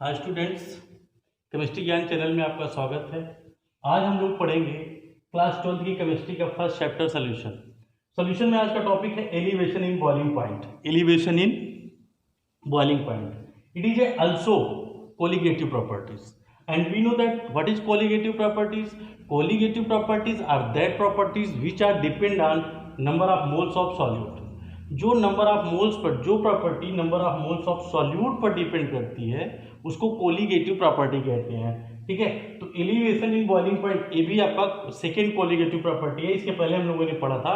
Hi students, chemistry ज्ञान channel में आपका स्वागत है। आज हम लोग पढ़ेंगे क्लास 12 की केमिस्ट्री का फर्स्ट चैप्टर सॉल्यूशन में आज का टॉपिक है elevation in boiling point. Elevation in boiling point, it is also colligative properties and we know that what is colligative properties. Colligative properties are that properties which are depend on number of moles of solute. जो number of moles पर, जो property number of moles of solute पर depend करती है उसको colligative property कहते हैं। ठीक है, तो एलिवेशन इन बॉइलिंग पॉइंट ये भी आपका सेकेंड कोलिगेटिव प्रॉपर्टी है। इसके पहले हम लोगों ने पढ़ा था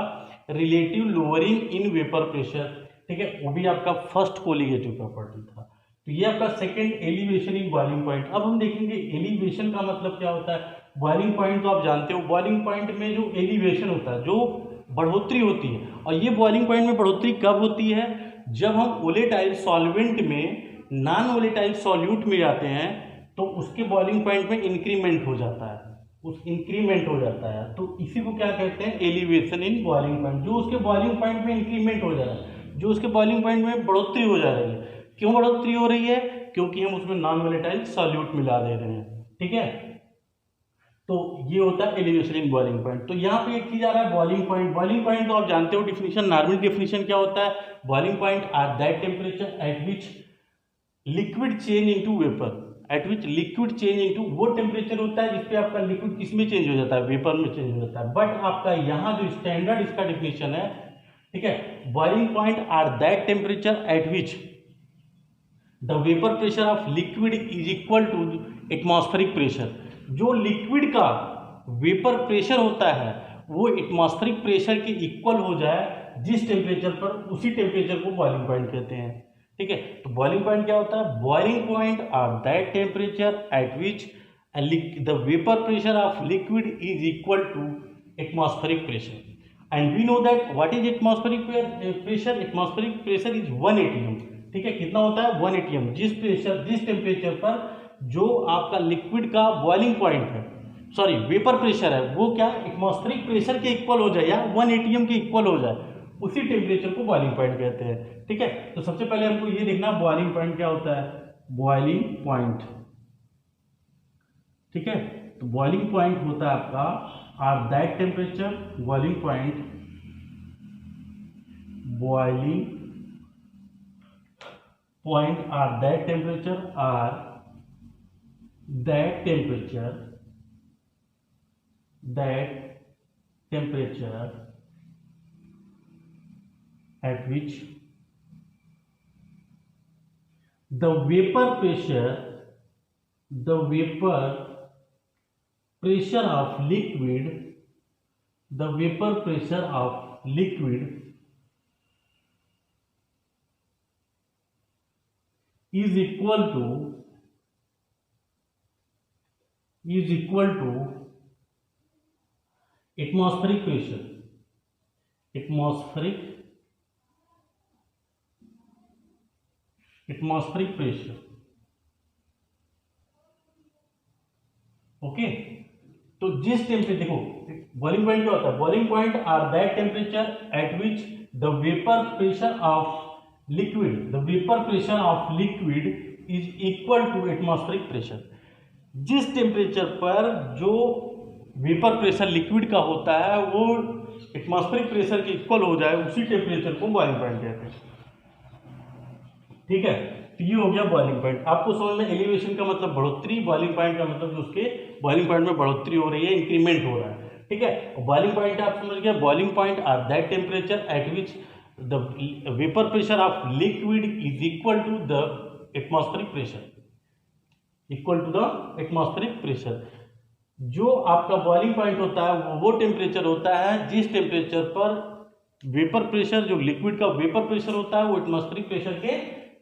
relative lowering in vapour pressure. ठीक है, वो भी आपका फर्स्ट कोलिगेटिव प्रॉपर्टी था। तो ये आपका second elevation in boiling point. अब हम देखेंगे एलिवेशन का मतलब क्या होता है। बॉइलिंग पॉइंट तो आप जानते हो, बॉइलिंग पॉइंट में जो एलिवेशन होता है, जो बढ़ोतरी होती है, और ये बॉइलिंग पॉइंट में बढ़ोतरी कब होती है, जब हम वोलेटाइल सॉल्वेंट में नॉन वोलेटाइल सॉल्यूट में जाते हैं तो उसके बॉइलिंग पॉइंट में इंक्रीमेंट हो जाता है, इंक्रीमेंट हो जाता है। तो इसी को क्या कहते हैं, एलिवेशन इन बॉइलिंग पॉइंट। जो उसके बॉइलिंग पॉइंट में इंक्रीमेंट हो जा रहा है, जो उसके बॉइलिंग पॉइंट में बढ़ोतरी हो जा रही है। क्यों बढ़ोतरी हो रही है? क्योंकि हम उसमें नॉन वोलेटाइल सॉल्यूट मिला दे रहे हैं। ठीक है, तो ये होता है एलिवेशन इन बॉइलिंग पॉइंट। तो यहाँ पे एक चीज आ रहा है बॉइलिंग पॉइंट। बॉइलिंग पॉइंट तो आप जानते हो डिफिनीशन, नॉर्मल डिफिनीशन क्या होता है। Boiling point are that temperature at which liquid change into vapour, at which liquid change into, वो टेम्परेचर होता है जिसपे आपका लिक्विड किसमें चेंज हो जाता है, वेपर में चेंज हो जाता है। बट आपका यहाँ जो स्टैंडर्ड इसका डिफिनीशन है, ठीक है, boiling point are that temperature at which the vapour pressure of liquid is equal to atmospheric pressure. जो लिक्विड का वेपर प्रेशर होता है वो एटमॉस्फेरिक प्रेशर के इक्वल हो जाए जिस टेम्परेचर पर, उसी टेम्परेचर को बॉइलिंग पॉइंट कहते हैं। ठीक है, तो बॉइलिंग पॉइंट क्या होता है, boiling point are that temperature at which the vapour pressure of liquid is equal to atmospheric pressure. And we know that what is atmospheric pressure. Atmospheric pressure is 1 atm। ठीक है, कितना होता है, 1 atm। जिस temperature पर जो आपका liquid का बॉइलिंग पॉइंट है, सॉरी वेपर प्रेशर है, वो क्या एटमॉस्फेरिक प्रेशर के इक्वल हो जाए या 1 atm के इक्वल हो जाए, उसी टेम्परेचर को बॉइलिंग पॉइंट कहते हैं। ठीक है, तो सबसे पहले हमको ये देखना बॉइलिंग पॉइंट क्या होता है। बॉइलिंग पॉइंट, ठीक है, तो बॉइलिंग पॉइंट होता है आपका are that temperature, boiling point, boiling point are that temperature, are that temperature at which the vapor pressure of liquid, the vapor pressure of liquid is equal to atmospheric pressure, atmospheric pressure। Okay, तो जिस temperature, देखो boiling point क्या होता है, boiling point are that temperature at which the vapour pressure of liquid is equal to atmospheric pressure. जिस temperature पर जो vapour pressure liquid का होता है वो एटमॉस्फेरिक प्रेशर के इक्वल हो जाए, उसी टेम्परेचर को बॉइलिंग पॉइंट कहते हैं। ठीक है, तो ये हो गया बॉइलिंग पॉइंट। आपको समझ में, एलिवेशन का मतलब बढ़ोतरी, बॉइलिंग पॉइंट का मतलब जो उसके बॉइलिंग पॉइंट में बढ़ोतरी हो रही है, इंक्रीमेंट हो रहा है। ठीक है, बॉइलिंग पॉइंट आप समझ गए, boiling point are that temperature at which the vapour pressure of liquid is equal to the atmospheric pressure, equal to the atmospheric pressure. जो आपका बॉइलिंग पॉइंट होता है वो टेम्परेचर होता है जिस टेम्परेचर पर वेपर प्रेशर, जो लिक्विड का वेपर प्रेशर होता है वो एटमॉस्फेरिक प्रेशर के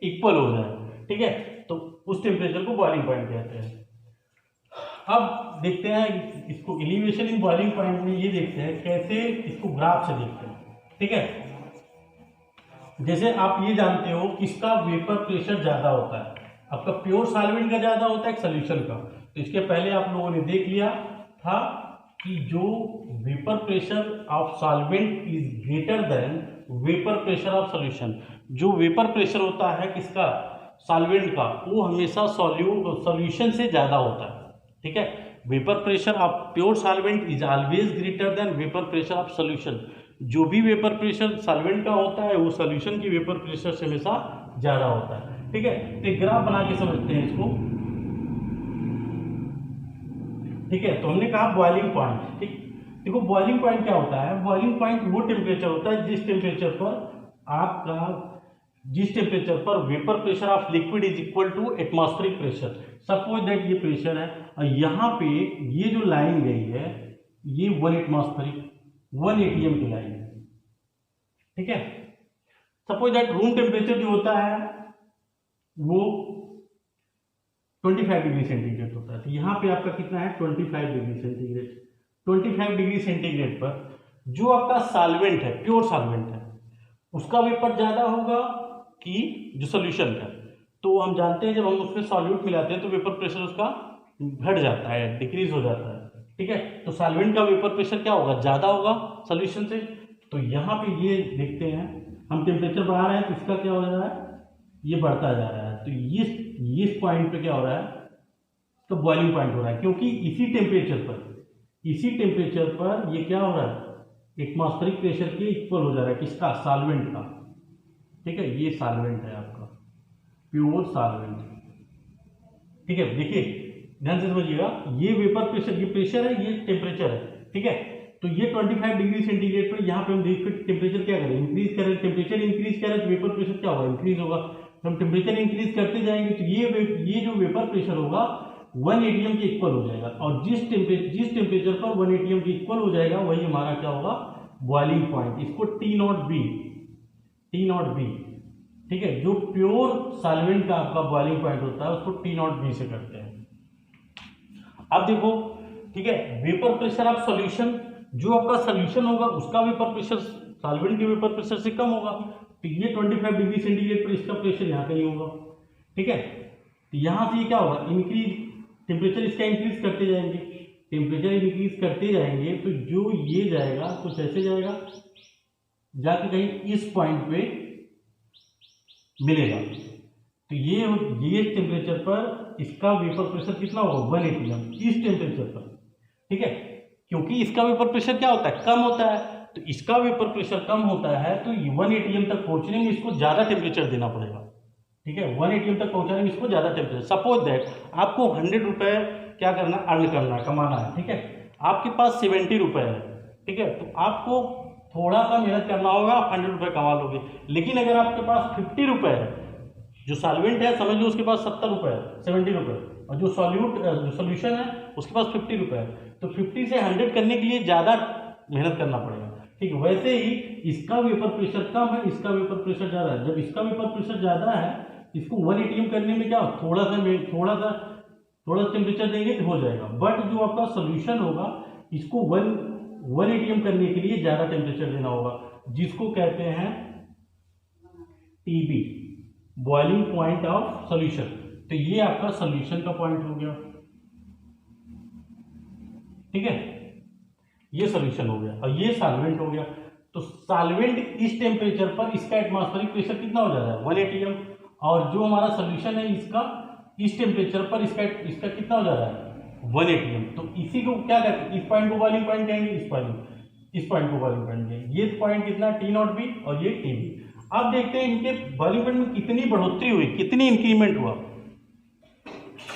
इक्वल हो जाए। ठीक है, तो उस टेम्परेचर को बॉइलिंग पॉइंट कहते हैं। अब देखते हैं इसको एलिवेशन इन बॉइलिंग पॉइंट में, ये देखते हैं कैसे इसको ग्राफ से देखते हैं। ठीक है, जैसे आप ये जानते हो किसका वेपर प्रेशर ज्यादा होता है, आपका प्योर सॉल्वेंट का ज्यादा होता है सॉल्यूशन का। तो इसके पहले आप लोगों ने देख लिया था कि जो vapour pressure of solvent is greater than vapour pressure of solution. जो वेपर प्रेशर होता है किसका, सॉल्वेंट का वो हमेशा सॉल्यूशन से ज़्यादा होता है, ठीक है। Vapour pressure of pure solvent is always greater than vapour pressure of solution. जो भी वेपर प्रेशर सॉल्वेंट का होता है वो सॉल्यूशन की वेपर प्रेशर से हमेशा ज़्यादा होता है, ठीक है। तो एक ग्राफ बना के समझते हैं इसको, ठीक है। तो हमने कहा बॉइलिंग पॉइंट, ठीक। देखो बॉइलिंग पॉइंट क्या होता है, बॉइलिंग पॉइंट वो टेम्परेचर होता है जिस टेम्परेचर पर vapour pressure of liquid is equal to atmospheric pressure. Suppose that ये प्रेशर है और यहाँ पे ये जो लाइन गई है ये 1 एटमॉस्फेरिक 1 ATM की लाइन है, ठीक है। सपोज दैट रूम टेम्परेचर जो होता है वो 25 डिग्री सेंटीग्रेड होता है। तो यहाँ पे आपका कितना है 25 डिग्री सेंटीग्रेड। 25 डिग्री सेंटीग्रेड पर जो आपका सॉल्वेंट है, प्योर सॉल्वेंट है, उसका वेपर ज़्यादा होगा कि जो सोल्यूशन का। तो हम जानते हैं जब हम उसमें सॉल्यूट मिलाते हैं तो वेपर प्रेशर उसका घट जाता है, डिक्रीज हो जाता है, ठीक है। तो सॉल्वेंट का वेपर प्रेशर क्या होगा, ज़्यादा होगा सोल्यूशन से। तो यहाँ पे ये देखते हैं हम टेम्परेचर बढ़ा रहे हैं तो इसका क्या हो रहा है, ये बढ़ता जा रहा है। तो इस पॉइंट पे क्या हो रहा है, तो बॉइलिंग पॉइंट हो रहा है, क्योंकि इसी टेम्परेचर पर ये क्या हो रहा है, एटमॉस्फेरिक प्रेशर के इक्वल हो जा रहा है, किसका, सॉल्वेंट का, ठीक है। ये सॉल्वेंट है आपका प्योर सॉल्वेंट, ठीक है। देखिए ध्यान से समझिएगा, ये वेपर प्रेशर, ये प्रेशर है, ये टेम्परेचर है, ठीक है। तो ये 25 डिग्री सेंटीग्रेड पर यहाँ पे हम देखिए टेम्परेचर क्या करें, इंक्रीज करें, टेम्परेचर इंक्रीज करें तो वेपर प्रेशर क्या होगा, इंक्रीज होगा। तो हम टेम्परेचर इंक्रीज करते जाएंगे तो ये जो वेपर प्रेशर होगा 1 ATM के इक्वल हो जाएगा, और जिस टेम्परेचर पर 1 ATM के इक्वल हो जाएगा वही हमारा क्या होगा, बॉइलिंग पॉइंट। इसको T0 B, ठीक है। जो प्योर सॉल्वेंट का आपका बॉइलिंग पॉइंट होता है उसको T0 B से करते हैं। अब देखो, ठीक है, वेपर प्रेशर ऑफ सॉल्यूशन, जो आपका सॉल्यूशन होगा उसका वेपर प्रेशर सॉल्वेंट के वेपर प्रेशर से कम होगा। तो ये 25 डिग्री सेंटीग्रेड पर इसका प्रेशर यहाँ कहीं होगा, ठीक है। तो यहाँ से ये क्या होगा, इंक्रीज, टेम्परेचर इसका इंक्रीज करते जाएंगे, टेम्परेचर इंक्रीज करते जाएंगे तो जो ये जाएगा कुछ ऐसे जाएगा, जाके कहीं इस पॉइंट पे मिलेगा। तो ये टेम्परेचर पर इसका वेपर प्रेशर कितना होगा, 1 ATM इस टेम्परेचर पर, ठीक है। क्योंकि इसका वेपर प्रेशर क्या होता है, कम होता है, तो इसका वेपर प्रेशर कम होता है तो 1 ATM तक पहुंचने में इसको ज़्यादा टेम्परेचर देना पड़ेगा, ठीक है। 1 ATM तक पहुंचाने में इसको ज़्यादा टेम्परेचर। सपोज दैट आपको 100 रुपये क्या करना, अर्न करना है, कमाना है, ठीक है। आपके पास 70 रुपये है, ठीक है। तो आपको थोड़ा सा मेहनत करना होगा, आप 100 रुपये कमा लोगे। लेकिन अगर आपके पास 50 रुपये है, जो सॉल्वेंट है समझ लो उसके पास 70 रुपये है, 70 रुपये, और जो सॉल्यूशन है उसके पास 50 रुपये है, तो 50 से 100 करने के लिए ज़्यादा मेहनत करना पड़ेगा, ठीक है। वैसे ही इसका वेपर प्रेशर कम है, इसका वेपर प्रेशर ज़्यादा है। जब इसका वेपर प्रेशर ज़्यादा है, इसको 1 ATM करने में क्या थोड़ा सा टेम्परेचर देंगे तो हो जाएगा। बट जो आपका सोल्यूशन होगा इसको 1 ATM करने के लिए ज़्यादा टेम्परेचर देना होगा, जिसको कहते हैं TB, boiling point of solution. तो ये आपका सोल्यूशन का पॉइंट हो गया, ठीक है। ये सोल्यूशन हो गया और ये सॉल्वेंट हो गया। तो सॉल्वेंट इस टेम्परेचर पर इसका एटमॉस्फेरिक प्रेशर कितना हो जाता है, 1 ATM, और जो हमारा सोल्यूशन है इसका इस टेम्परेचर पर इसका कितना हो जा रहा है, 1 ATM। तो इसी को क्या कहते हैं, इस पॉइंट को बॉइलिंग पॉइंट कहेंगे, इस पॉइंट को बॉइलिंग पॉइंट कहेंगे। ये पॉइंट कितना, T0 B और ये TB। अब देखते हैं इनके बॉइलिंग पॉइंट में कितनी बढ़ोतरी हुई, कितनी इंक्रीमेंट हुआ,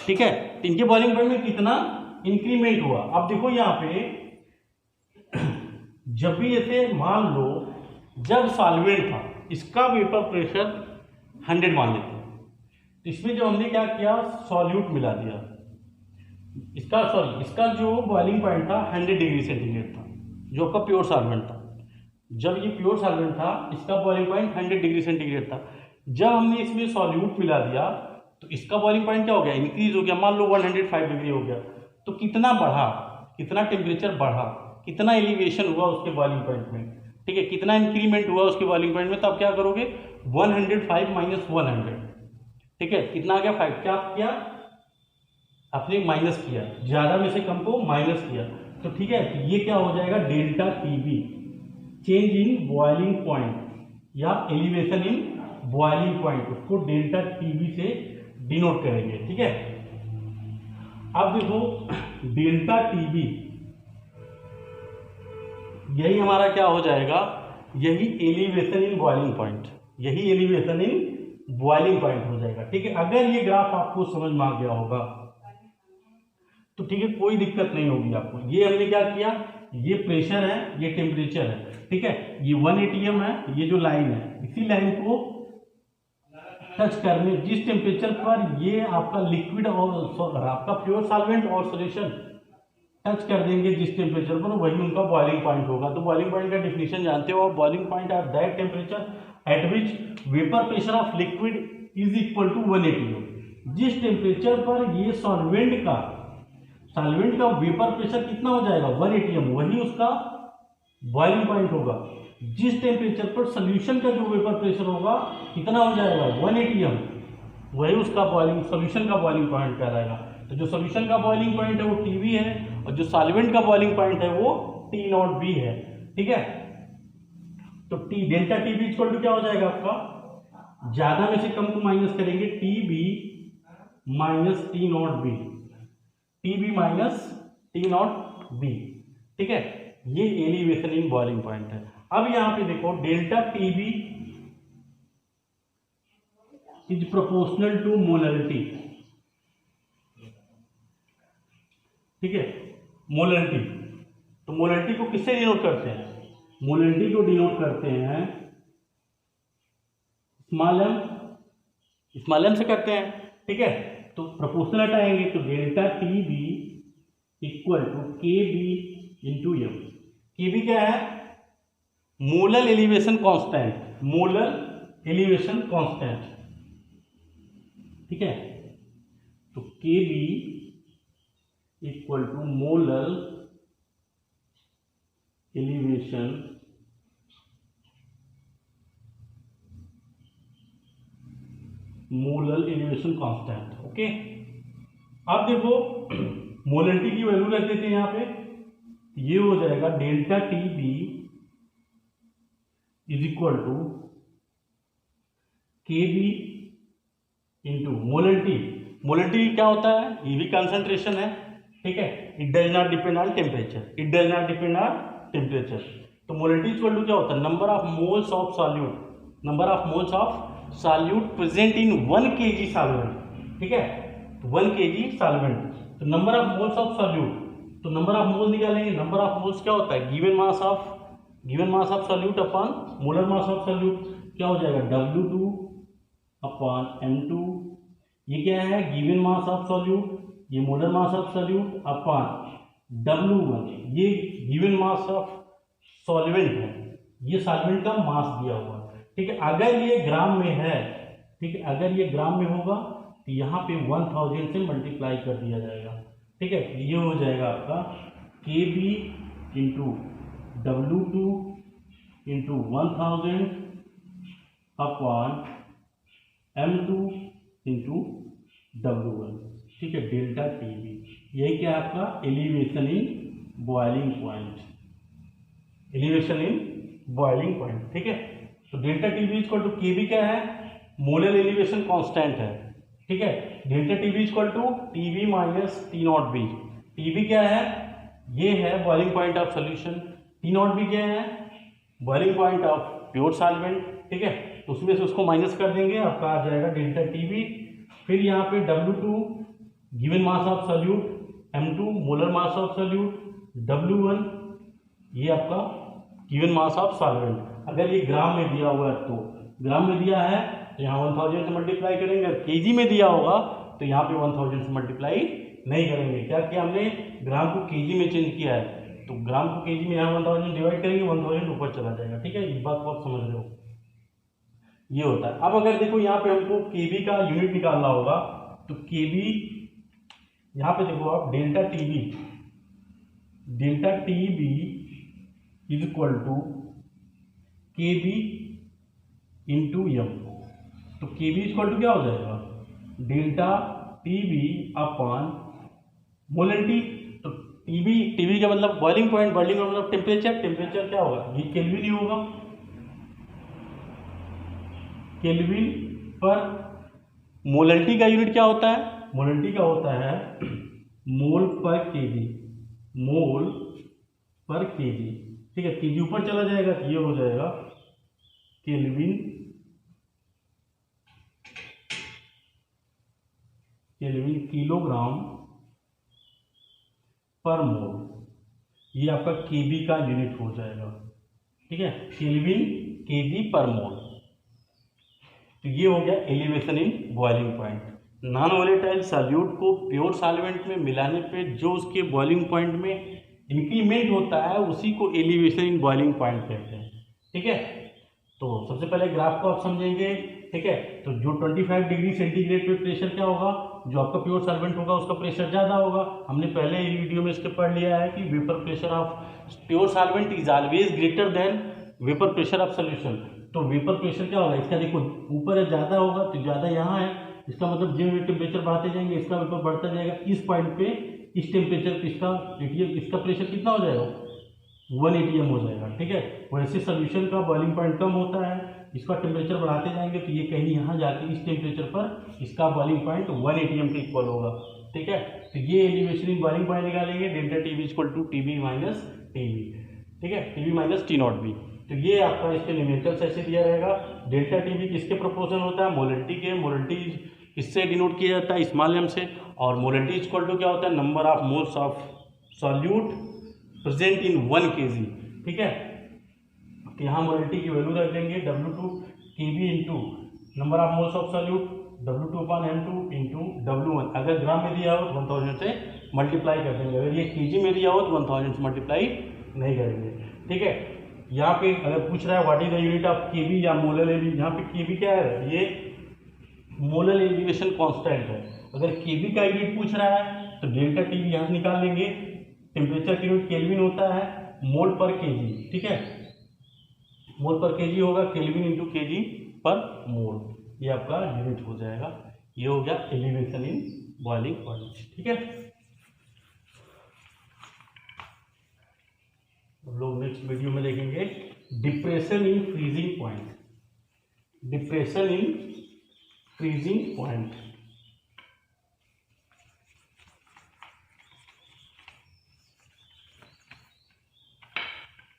ठीक है। तो इनके बॉइलिंग पॉइंट में कितना इंक्रीमेंट हुआ। अब देखो यहाँ पे जब भी ऐसे मान लो जब सॉल्वेंट था इसका वेपर प्रेशर 100 मान लेते हैं, तो इसमें जो हमने क्या किया, सॉल्यूट मिला दिया, इसका जो बॉइलिंग पॉइंट था 100 डिग्री सेंटीग्रेड था, जो आपका प्योर सॉल्वेंट था। जब ये प्योर सॉल्वेंट था इसका बॉइलिंग पॉइंट 100 डिग्री सेंटीग्रेड था। जब हमने इसमें सॉल्यूट मिला दिया तो इसका बॉइलिंग पॉइंट क्या हो गया, इंक्रीज हो गया, मान लो 105 डिग्री हो गया। तो कितना बढ़ा, कितना टेम्परेचर बढ़ा, कितना एलिवेशन हुआ उसके बॉइलिंग पॉइंट में, ठीक है, कितना इंक्रीमेंट हुआ उसके बॉइलिंग पॉइंट में। तो आप क्या करोगे, 105 माइनस 100, ठीक है, कितना आ गया 5। क्या किया आपने, माइनस किया, ज़्यादा में से कम को माइनस किया, तो ठीक है। तो ये क्या हो जाएगा, delta TB, change in boiling point या एलिवेशन इन बॉइलिंग पॉइंट, उसको डेल्टा टीबी से डिनोट करेंगे। ठीक है, अब देखो डेल्टा टीबी यही हमारा क्या हो जाएगा, यही एलिवेशन इन बॉइलिंग पॉइंट, यही एलिवेशन इन बॉइलिंग पॉइंट हो जाएगा। ठीक है, अगर ये ग्राफ आपको समझ में आ गया होगा तो ठीक है, कोई दिक्कत नहीं होगी आपको। ये हमने क्या किया, ये प्रेशर है, ये टेम्परेचर है। ठीक है, ये 1 atm है, ये जो लाइन है, इसी लाइन को टच करने, जिस टेम्परेचर पर ये आपका लिक्विड और आपका प्योर सॉल्वेंट और सॉल्यूशन टच कर देंगे जिस टेम्परेचर पर, वही उनका बॉइलिंग पॉइंट होगा। तो बॉइलिंग पॉइंट का डेफिनेशन जानते हो, boiling point are that temperature at which vapour pressure of liquid is equal to 1 atm। जिस टेम्परेचर पर ये सॉल्वेंट का वेपर प्रेशर कितना हो जाएगा, 1 atm, वही उसका बॉइलिंग पॉइंट होगा। जिस टेम्परेचर पर सोल्यूशन का जो वेपर प्रेशर होगा कितना हो जाएगा, 1 atm, वही उसका सोल्यूशन का बॉइलिंग पॉइंट कहलाएगा। तो जो सोल्यूशन का बॉइलिंग पॉइंट है वो टीबी है, और जो सॉल्वेंट का बॉइलिंग पॉइंट है वो टी नॉट बी है। ठीक है, तो T delta TB equal to क्या हो जाएगा आपका, ज्यादा में से कम को माइनस करेंगे, TB minus T not B, TB minus T not B. ठीक है, ये एलिवेशन इन बॉइलिंग पॉइंट है। अब यहां पे देखो delta TB is proportional to molarity. ठीक है, मोलरिटी, तो मोलरिटी को किससे डिनोट करते हैं, मोलरिटी को डिनोट करते हैं स्मॉल एम से करते हैं। ठीक है, तो प्रोपोर्शनल हटाएंगे तो delta T B equal to K B into M. K B क्या है, molar elevation constant, molar elevation constant. ठीक है, तो K B equal to molar elevation constant. Okay, अब देखो मोलरिटी की वैल्यू रख देते हैं यहां पे, ये हो जाएगा delta T B is equal to K B into molarity. Molarity क्या होता है, ये भी कंसंट्रेशन है। ठीक है, it does not depend on temperature, it does not depend on temperature. तो मोलरिटी इक्वल टू क्या होता है, number of moles of solute, number of moles of solute present in 1 kg solvent. ठीक है, तो 1 kg सॉल्वेंट, तो number of moles of solute, तो number of moles निकालेंगे। नंबर ऑफ मोल्स क्या होता है, given mass of solute upon molar mass of solute, क्या हो जाएगा W2 अपॉन M2। ये क्या है, गिवन मास ऑफ सॉल्यूट, ये molar mass of solute upon W1, ये गिवन मास ऑफ सॉल्वेंट है, ये सॉल्वेंट का मास दिया हुआ है। ठीक है, अगर ये ग्राम में है, ठीक है, अगर ये ग्राम में होगा तो यहाँ पे 1000 से मल्टीप्लाई कर दिया जाएगा। ठीक है, ये हो जाएगा आपका K B into W2 into 1000 upon M2 into W1। ठीक है, डेल्टा टी बी, यही क्या है आपका elevation in boiling point, elevation in boiling point. ठीक है, तो delta T B equal to K B क्या है, मोलर एलिवेशन कांस्टेंट है। ठीक है, delta T B equal to T B minus T not B. T B क्या है, ये है boiling point of solution, T not B क्या है, boiling point of pure solvent. ठीक है, तो उसमें से उसको माइनस कर देंगे, आपका आ जाएगा डेल्टा टी बी। फिर यहाँ पे W2 given mass of solute, M2 molar mass of solute, W1 ये आपका गिवन मास ऑफ सॉल्वेंट। अगर ये ग्राम में दिया हुआ है तो ग्राम में दिया है तो यहाँ 1000 से मल्टीप्लाई करेंगे, अगर केजी में दिया होगा तो यहाँ पे 1000 से मल्टीप्लाई नहीं करेंगे। क्या किया हमने, ग्राम को केजी में चेंज किया है, तो ग्राम को केजी में यहाँ 1000 डिवाइड करेंगे, 1000 ऊपर चला जाएगा। ठीक है, इस बात को आप समझ रहे हो, ये होता है। अब अगर देखो यहाँ पे हमको केबी का यूनिट निकालना होगा, तो केबी यहाँ पे देखो आप delta TB is equal to K B into M. तो के बी इक्वल टू क्या हो जाएगा, delta T B upon molarity. तो टीबी का मतलब बॉइलिंग पॉइंट, बॉइलिंग का मतलब टेम्परेचर, टेम्परेचर क्या होगा, ये केल्विन ही होगा। केल्विन पर। मोलरिटी का यूनिट क्या होता है? मोलरिटी का होता है मोल पर केजी, मोल पर केजी। ठीक है, केजी ऊपर चला जाएगा तो ये हो जाएगा केल्विन, केल्विन किलोग्राम पर मोल। ये आपका केबी का यूनिट हो जाएगा। ठीक है, केल्विन केजी पर मोल। तो ये हो गया elevation in boiling point. Non volatile solute को प्योर सॉल्वेंट में मिलाने पे जो उसके बॉइलिंग पॉइंट में इंक्रीमेंट होता है उसी को एलिवेशन इन बॉइलिंग पॉइंट कहते हैं। ठीक है, तो सबसे पहले ग्राफ को आप समझेंगे। ठीक है, तो जो 25 डिग्री सेंटीग्रेड पे प्रेशर क्या होगा, जो आपका प्योर सॉल्वेंट होगा उसका प्रेशर ज़्यादा होगा। हमने पहले ही वीडियो में इसके पढ़ लिया है कि vapour pressure of pure solvent is always greater than vapour pressure of solution. तो वेपर प्रेशर क्या होगा, इसका देखो ऊपर ज़्यादा होगा तो ज़्यादा यहाँ है, इसका मतलब जो टेम्परेचर बढ़ाते जाएंगे इसका वेपर बढ़ता जाएगा। इस पॉइंट पे इस टेम्परेचर पे इसका प्रेशर कितना हो जाएगा, 1 atm हो जाएगा। ठीक है, वैसे सोल्यूशन का बॉइलिंग पॉइंट कम होता है, इसका टेम्परेचर बढ़ाते जाएंगे तो ये कहीं यहाँ जाके इस टेम्परेचर पर इसका बॉइलिंग पॉइंट 1 atm के इक्वल होगा। ठीक है, तो ये एलिवेशन इन बॉइलिंग पॉइंट निकालेंगे, delta T B equal to T B minus T B. ठीक है, T B minus T not B. तो ये आपका इसके न्यूमेरिकल्स ऐसे दिया रहेगा। डेल्टा टी बी किसके प्रोपोर्शन होता है, मोलरिटी के। मोलरिटी इससे डिनोट किया जाता है स्मॉल एम से, और मोलरिटी इक्वल टू क्या होता है, number of moles of solute present in 1 kg। ठीक है, तो यहाँ मोलरिटी की वैल्यू रख देंगे W2 Kb into number of moles of solute W2/M2 into W1। अगर ग्राम में दिया हो तो 1000 से मल्टीप्लाई कर देंगे, अगर ये Kg में दिया हो तो 1000 से मल्टीप्लाई नहीं करेंगे। ठीक है, यहाँ पे अगर पूछ रहा है what is the unit of Kb या मोलर एलिवेशन, यहाँ पे Kb क्या है, ये मोलर एलिवेशन कांस्टेंट है। अगर Kb का यूनिट पूछ रहा है तो डेल्टा टी बी यहाँ से निकाल लेंगे। टेम्परेचर की यूनिट केल्विन होता है मोल पर केजी। ठीक है, मोल पर केजी होगा केल्विन इंटू केजी पर मोल, ये आपका यूनिट हो जाएगा। ये हो गया एलिवेशन इन बॉइलिंग पॉइंट। ठीक है, हम लोग नेक्स्ट वीडियो में देखेंगे depression in freezing point. Depression in freezing point.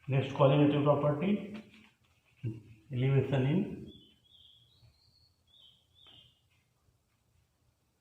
Next qualitative property, elevation in